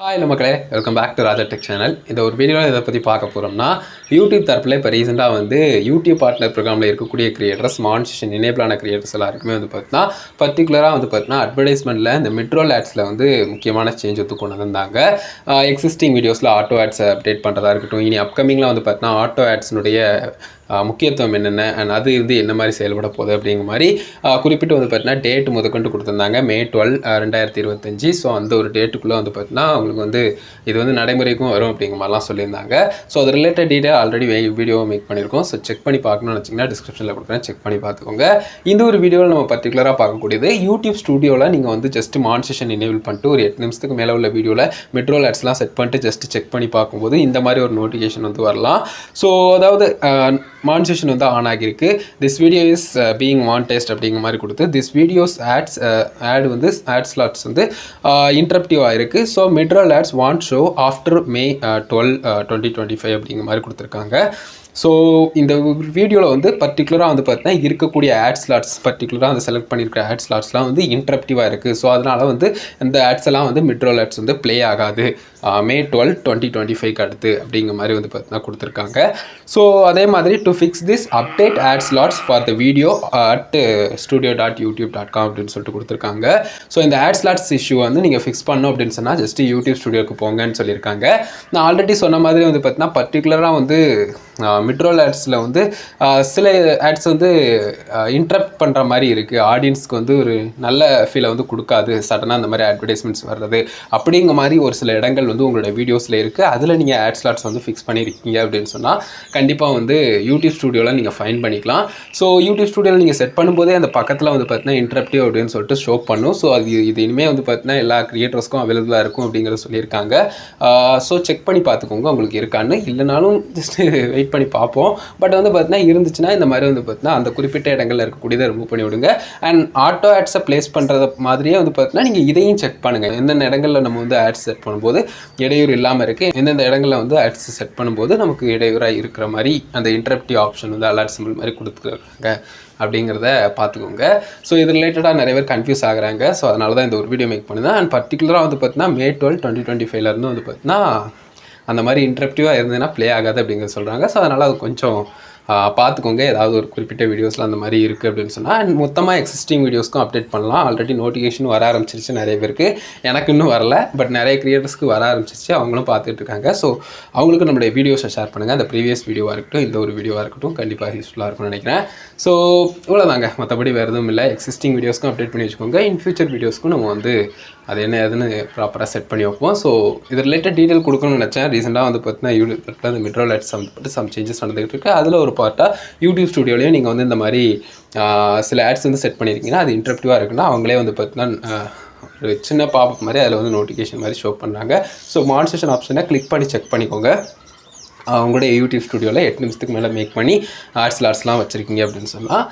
Hi மக்களே, welcome back to Raja tech channel. இந்த ஒரு வீடியோவில் இதை பற்றி பார்க்க போகிறோம்னா, யூடியூப் தரப்பில் இப்போ ரீசெண்டாக வந்து யூடியூப் பார்ட்னர் ப்ரோக்ராமில் இருக்கக்கூடிய கிரியேட்டர்ஸ், மானிட்டேஷன் எனேபிளான கிரியேட்டர்ஸ் எல்லாருக்குமே வந்து பார்த்தீங்கன்னா, பர்டிகுலராக வந்து பார்த்தீங்கன்னா அட்வர்டைஸ்மெண்ட்டில் இந்த மிட்ரோல் ஆட்ஸில் வந்து முக்கியமான சேஞ்ச் வந்து கொண்டு வந்தாங்க. எக்ஸிஸ்டிங் வீடியோஸில் ஆட்டோ ஆட்ஸை அப்டேட் பண்ணுறதா இருக்கட்டும், இனி அப்கமிங்கில் வந்து பார்த்தீங்கன்னா ஆட்டோ ஆட்ஸினுடைய முக்கியத்துவம் என்னென்ன அண்ட் அது வந்து என்ன மாதிரி செயல்பட போகுது அப்படிங்கிற மாதிரி குறிப்பிட்டு வந்து பார்த்தீங்கன்னா டேட் முதற்கொண்டு கொடுத்துருந்தாங்க. May 12, 2025. ஸோ அந்த ஒரு டேட்டுக்குள்ளே வந்து பார்த்தீங்கன்னா உங்களுக்கு வந்து இது வந்து நடைமுறைக்கும் வரும் அப்படிங்கிற மாதிரிலாம் சொல்லியிருந்தாங்க. ஸோ அது related detail already video make பண்ணியிருக்கோம். ஸோ செக் பண்ணி பார்க்கணும்னு வச்சிங்கன்னா டிஸ்கிரிப்ஷனில் கொடுக்குறேன், செக் பண்ணி பார்த்துக்கோங்க. இந்த ஒரு வீடியோவில் நம்ம பர்டிகுலராக பார்க்கக்கூடியது யூடியூப் ஸ்டுடியோவில் நீங்கள் வந்து ஜஸ்ட் மானிட்டேஷன் எனேபிள் பண்ணிட்டு ஒரு 8 நிமிஷத்துக்கு மேலே உள்ள வீடியோவில் மிட்ரோல் ஆட்ஸ்லாம் செட் பண்ணிட்டு ஜஸ்ட் செக் பண்ணி பார்க்கும்போது இந்த மாதிரி ஒரு நோட்டிஃபிகேஷன் வந்து வரலாம். ஸோ அதாவது மானிட்டேஷன் வந்து ஆன் ஆகியிருக்கு. This video is being monetized அப்படிங்கிற மாதிரி கொடுத்து திஸ் வீடியோஸ் ஆட் வந்து ஆட் ஸ்லாட்ஸ் வந்து இன்டரப்டிவாக இருக்குது. So midroll ads won't show after May 12, 2025 அப்படிங்கிற மாதிரி கொடுத்துருக்காங்க. ஸோ இந்த வீடியோவில் வந்து பர்டிகுலராக வந்து பார்த்தீங்கன்னா இருக்கக்கூடிய ஆட் ஸ்லாட்ஸ் பர்டிகுலராக அந்த செலக்ட் பண்ணியிருக்கிற ஆட் ஸ்லாட்ஸ்லாம் வந்து இன்டரப்டிவாக இருக்குது. ஸோ அதனால் வந்து இந்த ஆட்ஸ் எல்லாம் வந்து மிட்ரோல் ஆட்ஸ் வந்து ப்ளே ஆகாது May 12, 2025 அடுத்து அப்படிங்கிற மாதிரி வந்து பார்த்தீங்கன்னா கொடுத்துருக்காங்க. ஸோ அதே மாதிரி to fix this update ad slots for the video at studio.youtube.com அப்படின்னு சொல்லிட்டு கொடுத்துருக்காங்க. ஸோ இந்த ஆட் ஸ்லாட்ஸ் இஷ்யூ வந்து நீங்கள் ஃபிக்ஸ் பண்ணோம் அப்படின்னு சொன்னால் ஜஸ்ட் யூடியூப் ஸ்டுடியோக்கு போங்கன்னு சொல்லியிருக்காங்க. நான் ஆல்ரெடி சொன்ன மாதிரி வந்து பார்த்தீங்கன்னா பர்டிகுலராக வந்து மிட்ரோல் ஆட்ஸில் வந்து சில ஆட்ஸ் வந்து இன்டரப்ட் பண்ணுற மாதிரி இருக்குது. ஆடியன்ஸ்க்கு வந்து ஒரு நல்ல ஃபீலை வந்து கொடுக்காது சடனாக அந்த மாதிரி அட்வர்டைஸ்மெண்ட்ஸ் வர்றது அப்படிங்கிற மாதிரி ஒரு சில இடங்கள் வந்து உங்களோட வீடியோஸில் இருக்குது. அதில் நீங்கள் ஆட் ஸ்லாட்ஸ் வந்து ஃபிக்ஸ் பண்ணியிருக்கீங்க அப்படின்னு சொன்னால் கண்டிப்பாக வந்து யூடியூப் ஸ்டுடியோவில் நீங்கள் ஃபைன் பண்ணிக்கலாம். ஸோ யூடியூப் ஸ்டுடியோவில் நீங்கள் செட் பண்ணும்போதே அந்த பக்கத்தில் வந்து பார்த்தீங்கன்னா இன்டரப்டிவ் அப்படின்னு சொல்லிட்டு ஷோ பண்ணும். ஸோ இது இனிமேல் வந்து பார்த்தீங்கன்னா எல்லா கிரியேட்டர்ஸ்க்கும் அவைலபிளாக இருக்கும் அப்படிங்கிறத சொல்லியிருக்காங்க. ஸோ செக் பண்ணி பார்த்துக்கோங்க உங்களுக்கு இருக்கான்னு. இல்லைனாலும் ஜஸ்ட் வெயிட் பண்ணி பார்ப்போம். பட் வந்து பார்த்தீங்கன்னா இருந்துச்சுன்னா இந்த மாதிரி வந்து பார்த்தீங்கன்னா அந்த குறிப்பிட்ட இடங்களில் இருக்கக்கூடியதை ரிமூவ் பண்ணி விடுங்க. அண்ட் ஆட்டோ ஆட்ஸை ப்ளேஸ் பண்ணுறது மாதிரியே வந்து பார்த்தீங்கன்னா நீங்கள் இதையும் செக் பண்ணுங்கள். எந்தெந்த இடங்களில் நம்ம வந்து ஆட்ஸ் செட் பண்ணும்போது இடையூறு இல்லாமல் இருக்குது, எந்தெந்த இடங்களில் வந்து ஆட்ஸ் செட் பண்ணும்போது நமக்கு இடையூறாக இருக்கிற மாதிரி அந்த இன்டரப்டிவ் ஆப்ஷன் வந்து அலர்ட் சிம்பிள் மாதிரி கொடுத்துருக்காங்க அப்படிங்கிறத பார்த்துக்கோங்க. ஸோ இது ரிலேட்டடாக நிறைய பேர் கன்ஃபியூஸ் ஆகுறாங்க. ஸோ அதனால தான் இந்த ஒரு வீடியோ மேக் பண்ணுறேன். அண்ட் பர்டிகுலராக வந்து பார்த்தீங்கன்னா May 12, 2025 வந்து பார்த்தீங்கன்னா அந்த மாதிரி இன்டரப்டிவாக இருந்ததுன்னா ப்ளே ஆகாது அப்படிங்கிறது சொல்கிறாங்க. ஸோ அதனால் அது கொஞ்சம் பார்த்துக்கோங்க. ஏதாவது ஒரு குறிப்பிட்ட வீடியோஸில் அந்த மாதிரி இருக்குது அப்படின்னு சொன்னால் அண்ட் மொத்தமாக எக்ஸிஸ்டிங் வீடியோஸ்க்கும் அப்டேட் பண்ணலாம். ஆல்ரெடி நோட்டிஃபிகேஷன் வர ஆரம்பிச்சிருச்சு நிறைய பேருக்கு. எனக்கு இன்னும் வரல, பட் நிறைய கிரியேட்டர்ஸ்க்கு வர ஆரம்பிச்சிருச்சு. அவங்களும் பார்த்துட்டு இருக்காங்க. ஸோ அவங்களுக்கு நம்மளுடைய வீடியோஸை ஷேர் பண்ணுங்கள். அந்த ப்ரீவியஸ் வீடியோவாக இருக்கட்டும், இந்த ஒரு வீடியோவாக இருக்கட்டும், கண்டிப்பாக யூஸ்ஃபுல்லாக இருக்கும்னு நினைக்கிறேன். ஸோ இவ்வளோதாங்க, மற்றபடி வேறு எதுவும் இல்லை. எக்ஸிஸ்டிங் வீடியோஸ்க்கும் அப்டேட் பண்ணி வச்சுக்கோங்க. இன் ஃபியூச்சர் வீடியோஸ்க்கும் நம்ம வந்து அது என்ன ஏதுன்னு ப்ராப்பராக செட் பண்ணி வைப்போம். ஸோ இது ரிலேட்டட் டீட்டெயில் கொடுக்கணும்னு நினச்சேன். ரீசெண்டாக வந்து பார்த்தீங்கன்னா யூடியூப் அந்த மிட்ரோல் ஆட்ஸ் சம்மந்தப்பட்டு சம் சேஞ்சஸ் நடந்துகிட்டு இருக்குது. அதில் ஒரு பார்ட்டாக யூடியூப் ஸ்டுடியோலையும் நீங்கள் வந்து இந்த மாதிரி சில ஆட்ஸ் வந்து செட் பண்ணியிருக்கீங்கன்னா அது இன்டரப்டிவாக இருக்குன்னா அவங்களே வந்து பார்த்தீங்கன்னா ஒரு சின்ன பாப் மாதிரி அதில் வந்து நோட்டிஃபிகேஷன் மாதிரி ஷோ பண்ணுறாங்க. ஸோ மானிட்டேஷன் ஆப்ஷனை கிளிக் பண்ணி செக் பண்ணிக்கோங்க. அவங்களுடைய யூடியூப் ஸ்டுடியோவில் 8 நிமிஷத்துக்கு மேலே மேக் பண்ணி ஆட்ஸ் லாட்ஸ்லாம் வச்சுருக்கீங்க அப்படின்னு சொன்னால்.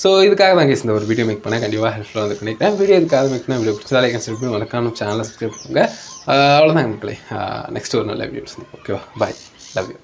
ஸோ இதுக்காக தான் இந்த ஒரு வீடியோ மேக் பண்ணேன். கண்டிப்பாக ஹெல்ப்ஃபுல்லாக வந்து பண்ணிக்கிறேன். வீடியோ இதுக்காக மேக் பண்ண வீடியோ பிடிச்சா லைக் சப்ஸ்கிரைப் பண்ணி மறக்காம சேனலை சப்ஸ்கிரைப் பண்ணுங்கள். அவ்வளோதான் மக்களே. நெக்ஸ்ட் ஒரு நல்ல வீடியோஸ். ஓகேவா, பாய், லவ் யூ.